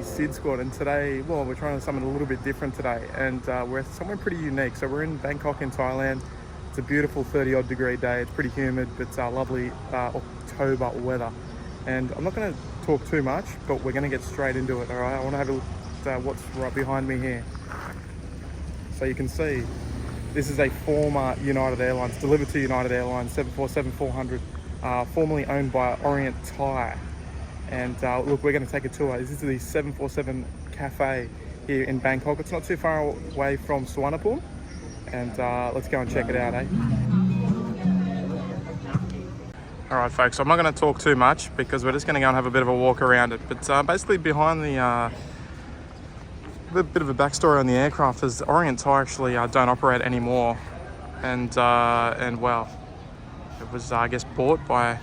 SydSquad, and today, well, we're trying something a little bit different today, and we're somewhere pretty unique. So we're in Bangkok in Thailand. It's a beautiful 30-odd degree day. It's pretty humid, but lovely October weather. And I'm not going to talk too much, but we're going to get straight into it, all right? I want to have a look at what's right behind me here. So you can see, this is a former United Airlines, delivered to United Airlines, 747-400, formerly owned by Orient Thai. And look, we're going to take a tour. This is the 747 Cafe here in Bangkok. It's not too far away from Suvarnabhumi. And let's go and check it out, eh? All right, folks, I'm not going to talk too much because we're just going to go and have a bit of a walk around it. But basically behind the, a bit of a backstory on the aircraft is Orient Thai actually don't operate anymore. And well, it was, I guess, bought by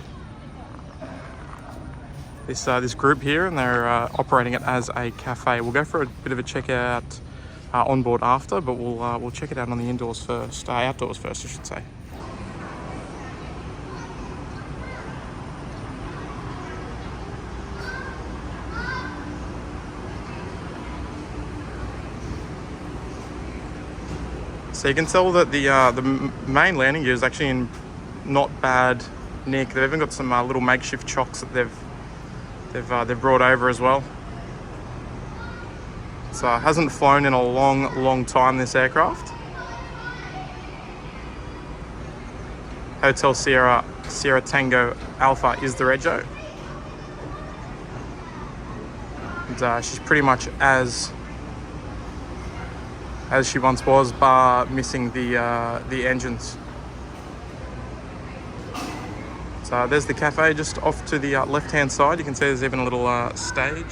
this group here, and they're operating it as a cafe. We'll go for a bit of a check out on board after, but we'll check it out on the indoors first, outdoors first, I should say. So you can tell that the main landing gear is actually in not bad nick. They've even got some little makeshift chocks that they've brought over as well. So hasn't flown in a long time, this aircraft. Hotel Sierra Tango Alpha is the rego. And she's pretty much as she once was, bar missing the engines. So there's the cafe just off to the left-hand side. You can see there's even a little stage.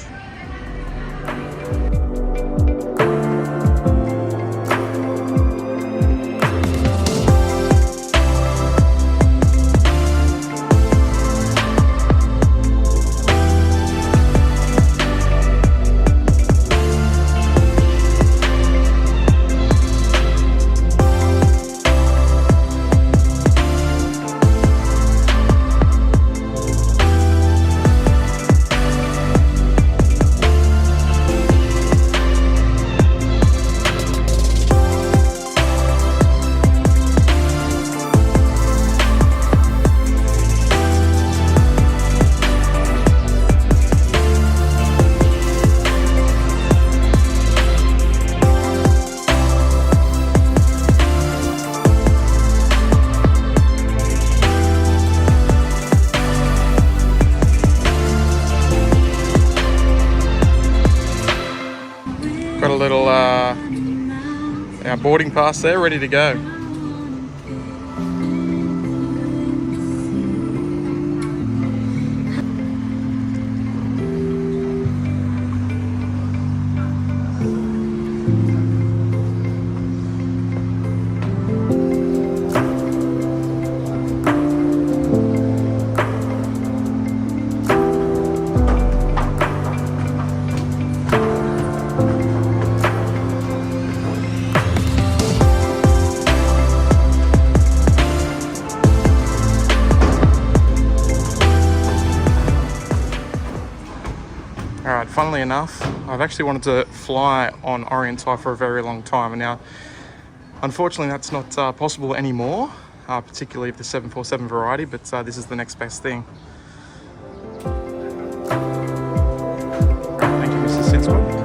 Got a little our boarding pass there, ready to go. Alright, funnily enough, I've actually wanted to fly on Orient Thai for a very long time, and now unfortunately that's not possible anymore, particularly of the 747 variety, but this is the next best thing. Thank you, Mr. SydSquad.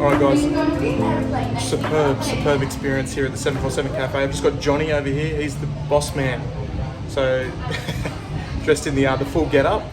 Right guys, superb experience here at the 747 Cafe. I've just got Johnny over here, he's the boss man. So, dressed in the full get-up.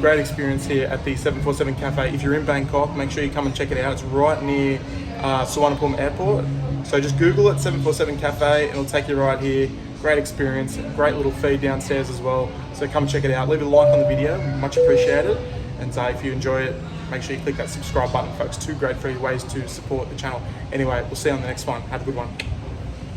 Great experience here at the 747 Cafe. If you're in Bangkok, make sure you come and check it out. It's right near Suvarnabhumi Airport. So just Google it, 747 Cafe, and it'll take you right here. Great experience, great little feed downstairs as well. So come check it out. Leave a like on the video, much appreciated. And if you enjoy it, make sure you click that subscribe button, folks. 2 great free ways to support the channel. Anyway, we'll see you on the next one. Have a good one.